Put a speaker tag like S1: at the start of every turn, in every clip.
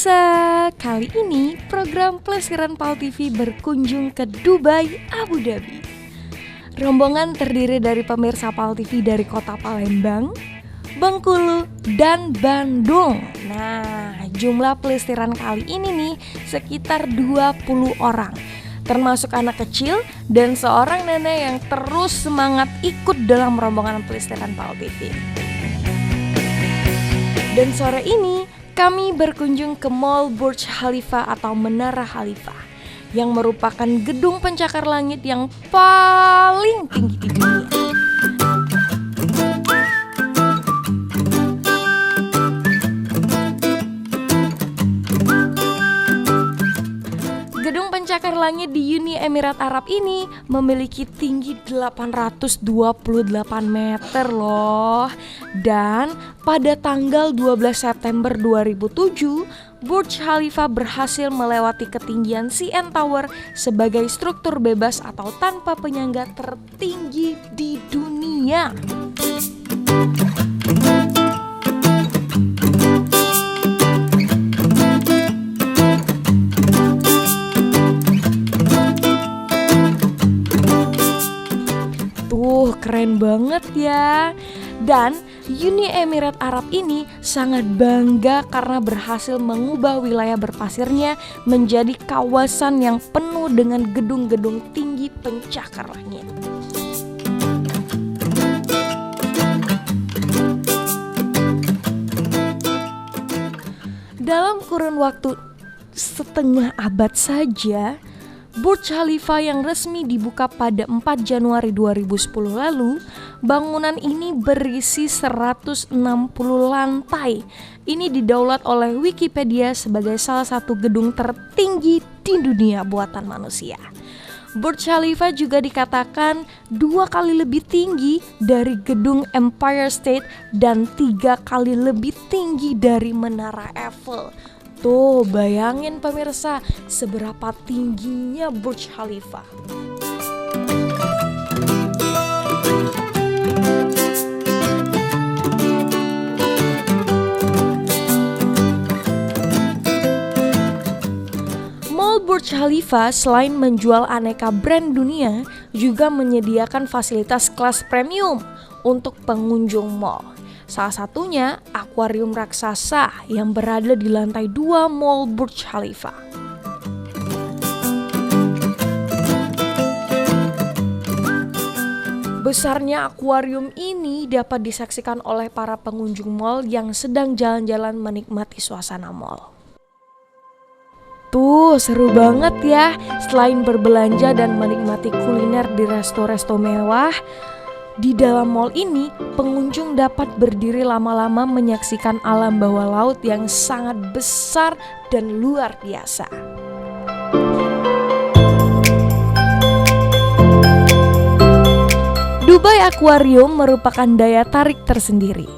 S1: Pemirsa, kali ini program Plesiran PAL TV berkunjung ke Dubai, Abu Dhabi. Rombongan terdiri dari pemirsa PAL TV dari kota Palembang, Bengkulu, dan Bandung. Nah, jumlah pelesiran kali ini nih sekitar 20 orang, termasuk anak kecil dan seorang nenek yang terus semangat ikut dalam rombongan pelesiran PAL TV. Dan sore ini kami berkunjung ke Mall Burj Khalifa atau Menara Khalifah yang merupakan gedung pencakar langit yang paling tinggi di dunia. Gedung pencakar langit di Uni Emirat Arab ini memiliki tinggi 828 meter loh. Dan pada tanggal 12 September 2007, Burj Khalifa berhasil melewati ketinggian CN Tower sebagai struktur bebas atau tanpa penyangga tertinggi di dunia. Keren banget ya. Dan Uni Emirat Arab ini sangat bangga karena berhasil mengubah wilayah berpasirnya menjadi kawasan yang penuh dengan gedung-gedung tinggi pencakar langit. Dalam kurun waktu setengah abad saja, Burj Khalifa yang resmi dibuka pada 4 Januari 2010 lalu, bangunan ini berisi 160 lantai. Ini didaulat oleh Wikipedia sebagai salah satu gedung tertinggi di dunia buatan manusia. Burj Khalifa juga dikatakan 2 kali lebih tinggi dari gedung Empire State dan 3 kali lebih tinggi dari Menara Eiffel. Tuh, bayangin pemirsa seberapa tingginya Burj Khalifa. Mall Burj Khalifa selain menjual aneka brand dunia, juga menyediakan fasilitas kelas premium untuk pengunjung mall. Salah satunya akuarium raksasa yang berada di lantai 2 Mall Burj Khalifa. Besarnya akuarium ini dapat disaksikan oleh para pengunjung mall yang sedang jalan-jalan menikmati suasana mall. Tuh, seru banget ya. Selain berbelanja dan menikmati kuliner di resto-resto mewah, di dalam mall ini, pengunjung dapat berdiri lama-lama menyaksikan alam bawah laut yang sangat besar dan luar biasa. Dubai Aquarium merupakan daya tarik tersendiri,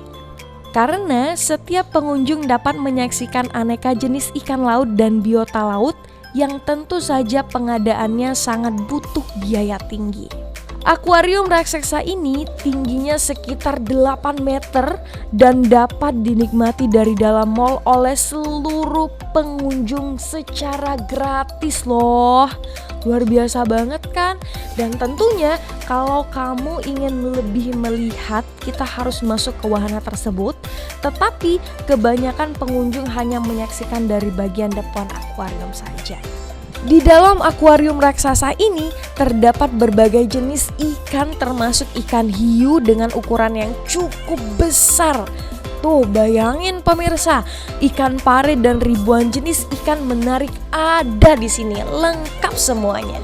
S1: karena setiap pengunjung dapat menyaksikan aneka jenis ikan laut dan biota laut yang tentu saja pengadaannya sangat butuh biaya tinggi. Akuarium raksasa ini tingginya sekitar 8 meter dan dapat dinikmati dari dalam mall oleh seluruh pengunjung secara gratis loh. Luar biasa banget kan? Dan tentunya kalau kamu ingin lebih melihat, kita harus masuk ke wahana tersebut. Tetapi kebanyakan pengunjung hanya menyaksikan dari bagian depan akuarium saja. Di dalam akuarium raksasa ini terdapat berbagai jenis ikan termasuk ikan hiu dengan ukuran yang cukup besar. Tuh, bayangin pemirsa, ikan pare dan ribuan jenis ikan menarik ada di sini, lengkap semuanya.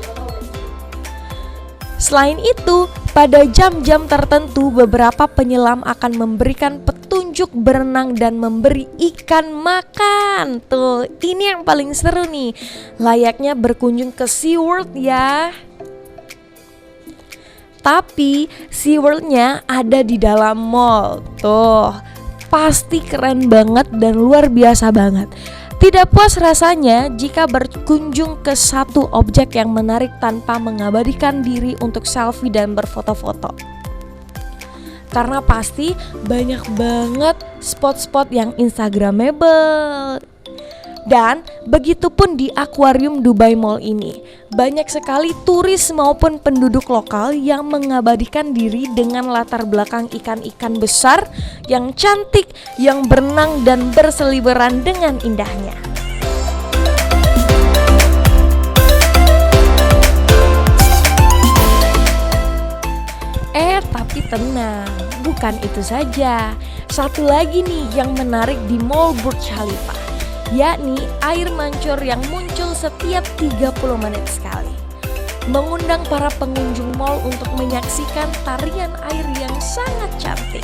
S1: Selain itu, pada jam-jam tertentu beberapa penyelam akan memberikan petunjuk berenang dan memberi ikan makan. Tuh, ini yang paling seru nih. Layaknya berkunjung ke SeaWorld ya. Tapi SeaWorld-nya ada di dalam mall. Tuh, pasti keren banget dan luar biasa banget. Tidak puas rasanya jika berkunjung ke satu objek yang menarik tanpa mengabadikan diri untuk selfie dan berfoto-foto. Karena pasti banyak banget spot-spot yang instagramable. Dan begitupun di akuarium Dubai Mall ini. Banyak sekali turis maupun penduduk lokal yang mengabadikan diri dengan latar belakang ikan-ikan besar yang cantik, yang berenang dan berseliweran dengan indahnya. Tapi tenang, bukan itu saja. Satu lagi nih yang menarik di Mall Burj Khalifa, yakni air mancur yang muncul setiap 30 menit sekali, mengundang para pengunjung mall untuk menyaksikan tarian air yang sangat cantik.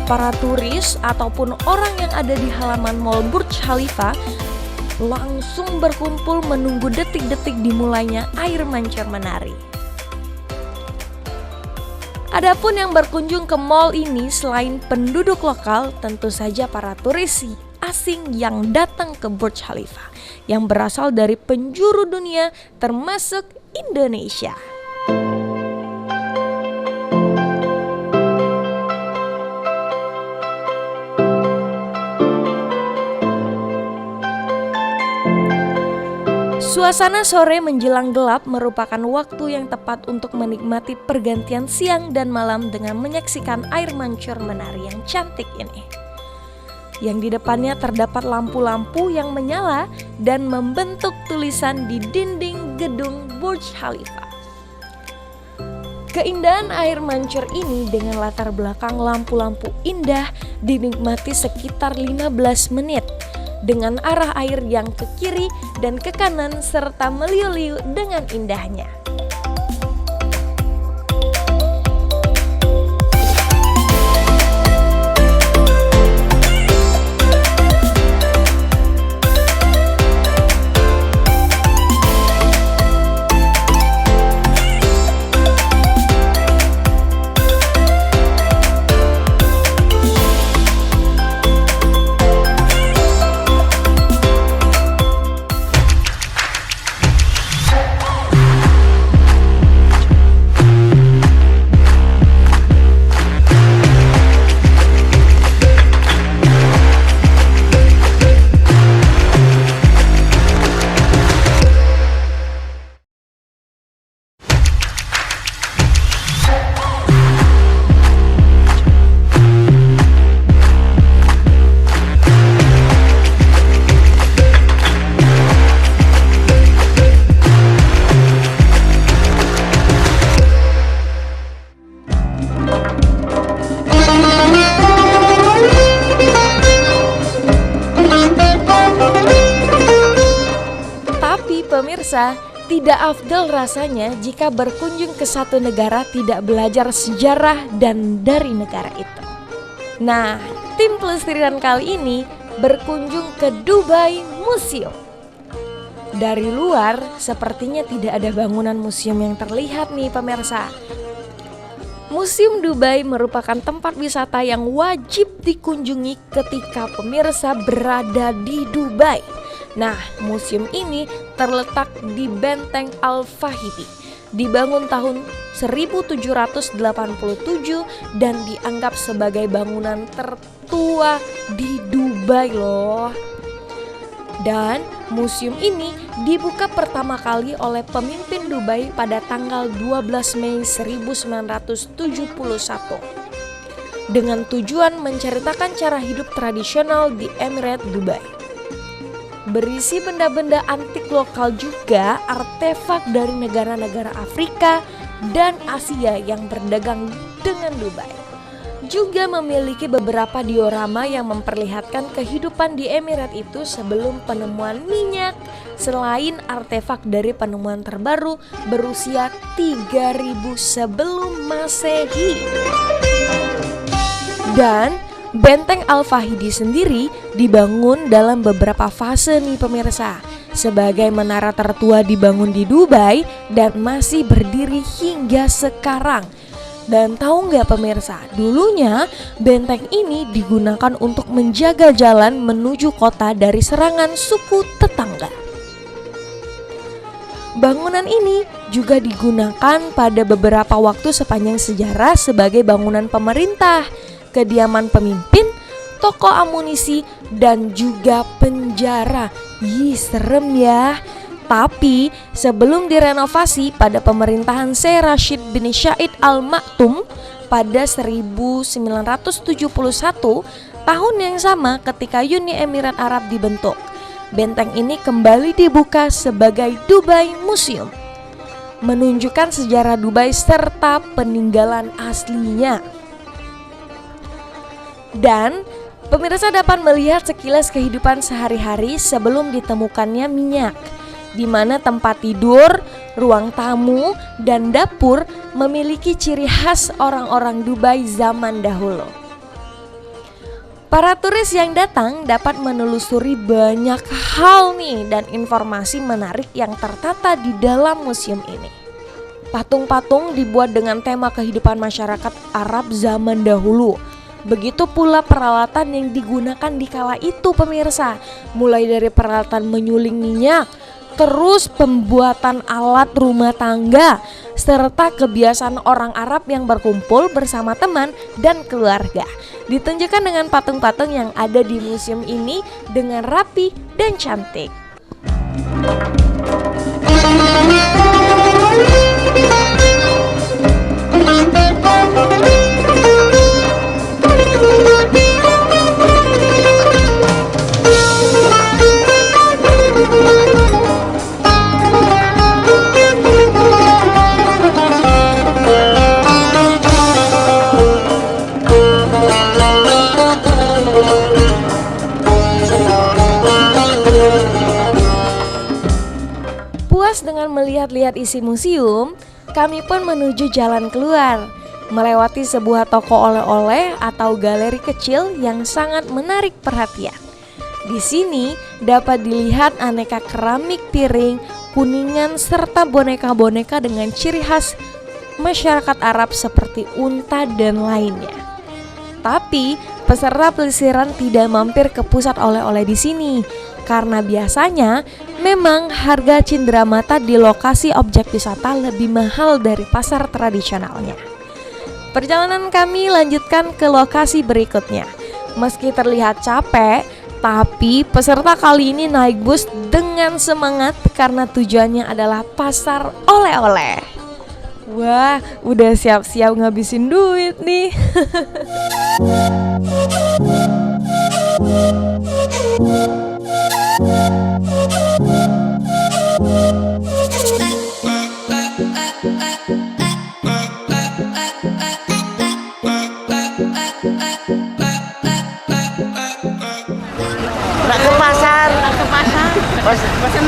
S1: Para turis ataupun orang yang ada di halaman Mall Burj Khalifa langsung berkumpul menunggu detik-detik dimulainya air mancur menari. Adapun yang berkunjung ke mall ini selain penduduk lokal, tentu saja para turis asing yang datang ke Burj Khalifa yang berasal dari penjuru dunia termasuk Indonesia. Suasana sore menjelang gelap merupakan waktu yang tepat untuk menikmati pergantian siang dan malam dengan menyaksikan air mancur menari yang cantik ini. Yang di depannya terdapat lampu-lampu yang menyala dan membentuk tulisan di dinding gedung Burj Khalifa. Keindahan air mancur ini dengan latar belakang lampu-lampu indah dinikmati sekitar 15 menit. Dengan arah air yang ke kiri dan ke kanan serta meliu-liu dengan indahnya. Pemirsa, tidak afdal rasanya jika berkunjung ke satu negara tidak belajar sejarah dan dari negara itu. Nah, tim Pelestirian kali ini berkunjung ke Dubai Museum. Dari luar, sepertinya tidak ada bangunan museum yang terlihat nih pemirsa. Museum Dubai merupakan tempat wisata yang wajib dikunjungi ketika pemirsa berada di Dubai. Nah, museum ini terletak di Benteng Al-Fahidi, dibangun tahun 1787 dan dianggap sebagai bangunan tertua di Dubai loh. Dan museum ini dibuka pertama kali oleh pemimpin Dubai pada tanggal 12 Mei 1971 dengan tujuan menceritakan cara hidup tradisional di Emirat Dubai. Berisi benda-benda antik lokal juga artefak dari negara-negara Afrika dan Asia yang berdagang dengan Dubai. Juga memiliki beberapa diorama yang memperlihatkan kehidupan di Emirat itu sebelum penemuan minyak, selain artefak dari penemuan terbaru berusia 3000 sebelum Masehi. Dan Benteng Al-Fahidi sendiri dibangun dalam beberapa fase nih pemirsa. Sebagai menara tertua dibangun di Dubai dan masih berdiri hingga sekarang. Dan tahu nggak pemirsa, dulunya benteng ini digunakan untuk menjaga jalan menuju kota dari serangan suku tetangga. Bangunan ini juga digunakan pada beberapa waktu sepanjang sejarah sebagai bangunan pemerintah, kediaman pemimpin, toko amunisi, dan juga penjara. Ih, serem ya. Tapi sebelum direnovasi pada pemerintahan Syekh Rashid bin Syed Al Maktoum pada 1971, tahun yang sama ketika Uni Emirat Arab dibentuk, benteng ini kembali dibuka sebagai Dubai Museum, menunjukkan sejarah Dubai serta peninggalan aslinya. Dan pemirsa dapat melihat sekilas kehidupan sehari-hari sebelum ditemukannya minyak, di mana tempat tidur, ruang tamu, dan dapur memiliki ciri khas orang-orang Dubai zaman dahulu. Para turis yang datang dapat menelusuri banyak hal nih dan informasi menarik yang tertata di dalam museum ini. Patung-patung dibuat dengan tema kehidupan masyarakat Arab zaman dahulu. Begitu pula peralatan yang digunakan di kala itu pemirsa, mulai dari peralatan menyuling minyak, terus pembuatan alat rumah tangga, serta kebiasaan orang Arab yang berkumpul bersama teman dan keluarga. Ditunjukkan dengan patung-patung yang ada di museum ini dengan rapi dan cantik. Puas dengan melihat-lihat isi museum, kami pun menuju jalan keluar, melewati sebuah toko oleh-oleh atau galeri kecil yang sangat menarik perhatian. Di sini dapat dilihat aneka keramik piring, kuningan, serta boneka-boneka dengan ciri khas masyarakat Arab seperti unta dan lainnya. Tapi peserta pelesiran tidak mampir ke pusat oleh-oleh di sini, karena biasanya memang harga cenderamata di lokasi objek wisata lebih mahal dari pasar tradisionalnya. Perjalanan kami lanjutkan ke lokasi berikutnya. Meski terlihat capek, tapi peserta kali ini naik bus dengan semangat karena tujuannya adalah pasar oleh-oleh. Wah, udah siap-siap ngabisin duit nih.
S2: Nak ke pasar.
S3: Pasar 16.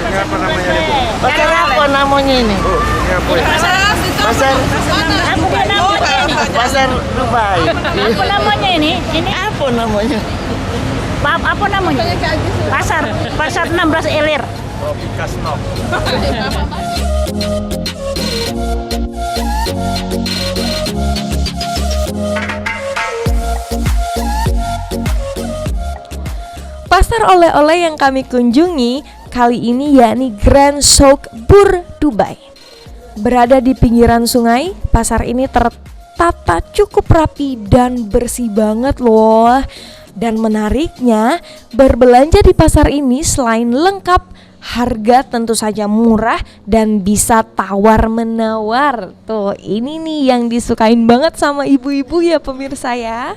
S2: Ini apa namanya ini? Pasar apa namanya ini? Oh, ini apa ya? Pasar Pasar Dubai.
S3: Apa namanya ini? Ini
S2: Apa namanya?
S3: apa namanya? Pasar 16 Ilir.
S2: Oh, Kasno.
S1: Pasar oleh-oleh yang kami kunjungi kali ini yakni Grand Souk Bur Dubai. Berada di pinggiran sungai, pasar ini tertata cukup rapi dan bersih banget loh. Dan menariknya, berbelanja di pasar ini selain lengkap, harga tentu saja murah dan bisa tawar-menawar. Tuh, ini nih yang disukain banget sama ibu-ibu ya pemirsa ya.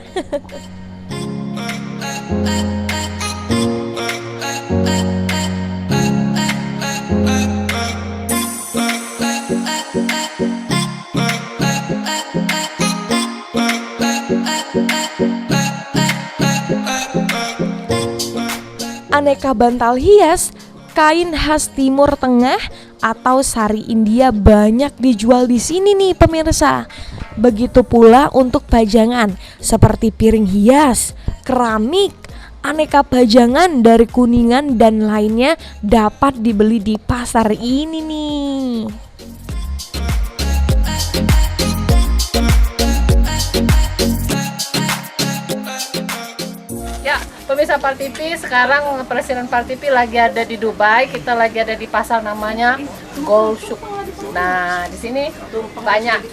S1: Aneka bantal hias, kain khas Timur Tengah atau sari India banyak dijual di sini nih pemirsa. Begitu pula untuk pajangan seperti piring hias, keramik, aneka pajangan dari Kuningan dan lainnya dapat dibeli di pasar ini nih.
S4: Pemirsa Par TV, sekarang Presiden Par TV lagi ada di Dubai. Kita lagi ada di pasar namanya Gold Souk. Nah, di sini banyak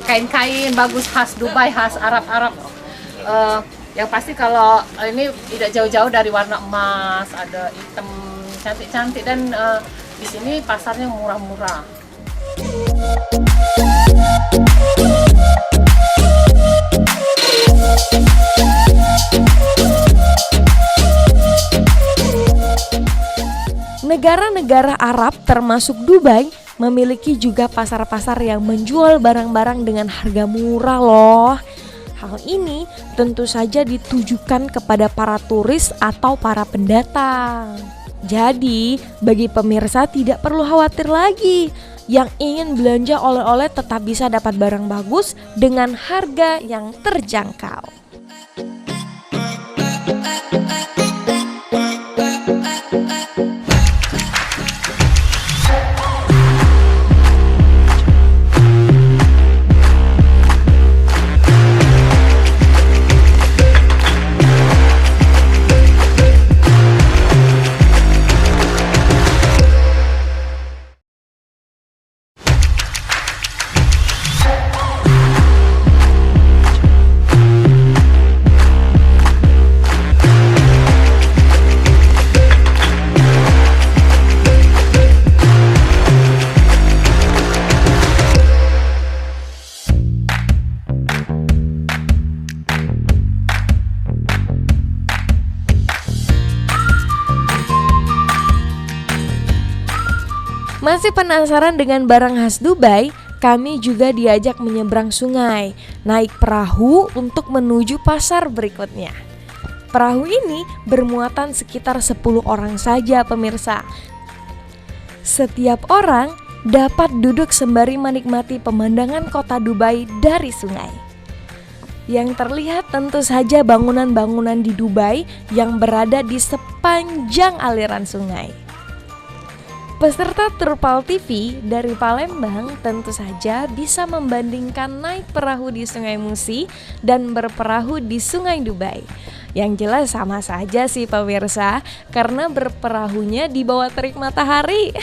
S4: kain-kain bagus khas Dubai, khas Arab-Arab. Yang pasti kalau ini tidak jauh-jauh dari warna emas, ada hitam cantik-cantik, dan di sini pasarnya murah-murah.
S1: Negara-negara Arab termasuk Dubai memiliki juga pasar-pasar yang menjual barang-barang dengan harga murah loh. Hal ini tentu saja ditujukan kepada para turis atau para pendatang. Jadi, bagi pemirsa tidak perlu khawatir lagi. Yang ingin belanja oleh-oleh tetap bisa dapat barang bagus dengan harga yang terjangkau. Masih penasaran dengan barang khas Dubai? Kami juga diajak menyeberang sungai, naik perahu untuk menuju pasar berikutnya. Perahu ini bermuatan sekitar 10 orang saja pemirsa. Setiap orang dapat duduk sembari menikmati pemandangan kota Dubai dari sungai. Yang terlihat tentu saja bangunan-bangunan di Dubai yang berada di sepanjang aliran sungai. Peserta tur PAL TV dari Palembang tentu saja bisa membandingkan naik perahu di Sungai Musi dan berperahu di Sungai Dubai. Yang jelas sama saja sih pemirsa, karena berperahunya di bawah terik matahari.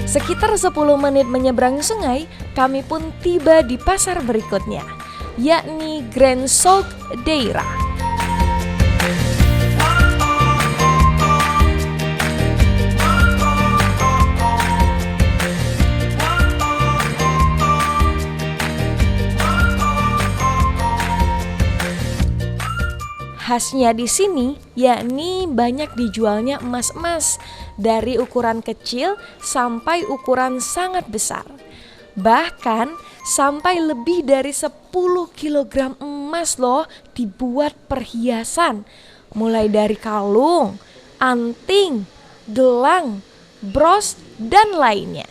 S1: Sekitar 10 menit menyeberang sungai, kami pun tiba di pasar berikutnya, yakni Grand Souk Deira. Khasnya di sini yakni banyak dijualnya emas-emas dari ukuran kecil sampai ukuran sangat besar. Bahkan sampai lebih dari 10 kg emas loh dibuat perhiasan. Mulai dari kalung, anting, gelang, bros, dan lainnya.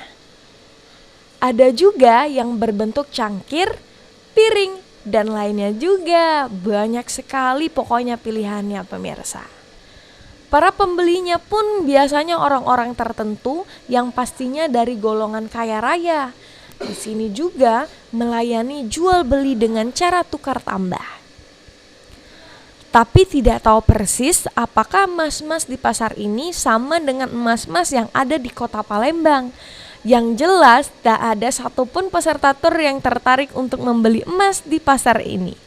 S1: Ada juga yang berbentuk cangkir, piring, dan lainnya juga. Banyak sekali pokoknya pilihannya pemirsa. Para pembelinya pun biasanya orang-orang tertentu yang pastinya dari golongan kaya raya. Di sini juga melayani jual beli dengan cara tukar tambah. Tapi tidak tahu persis apakah emas-emas di pasar ini sama dengan emas-emas yang ada di kota Palembang. Yang jelas tak ada satupun peserta tur yang tertarik untuk membeli emas di pasar ini.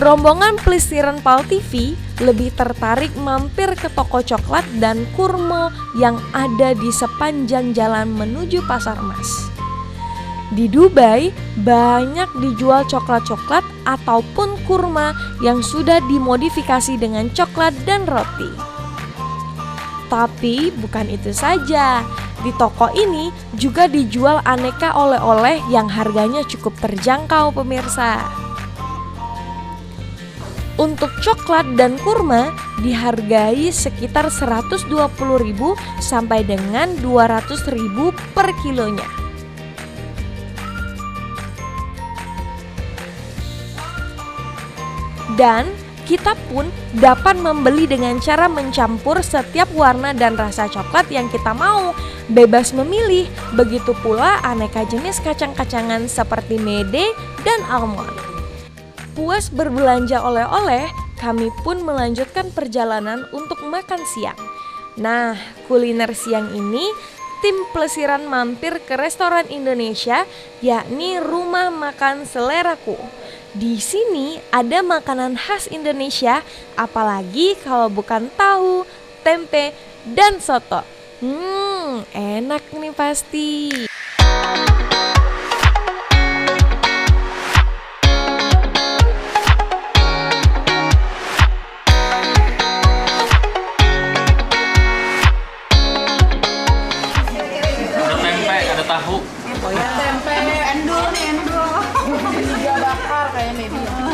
S1: rombongan pelesiran Pal TV lebih tertarik mampir ke toko coklat dan kurma yang ada di sepanjang jalan menuju Pasar Mas. Di Dubai, banyak dijual coklat-coklat ataupun kurma yang sudah dimodifikasi dengan coklat dan roti. Tapi bukan itu saja, di toko ini juga dijual aneka oleh-oleh yang harganya cukup terjangkau pemirsa. Untuk coklat dan kurma dihargai sekitar 120.000 sampai dengan 200.000 per kilonya. Dan kita pun dapat membeli dengan cara mencampur setiap warna dan rasa coklat yang kita mau, bebas memilih. Begitu pula aneka jenis kacang-kacangan seperti mede dan almond. Puas berbelanja oleh-oleh, kami pun melanjutkan perjalanan untuk makan siang. Nah, kuliner siang ini tim pelesiran mampir ke restoran Indonesia, yakni Rumah Makan Seleraku. Di sini ada makanan khas Indonesia, apalagi kalau bukan tahu, tempe, dan soto. Enak nih pasti.
S5: Ada tempe, ada tahu.
S2: Tempe, endul nih, endul. Dia bakar kayaknya nih dia.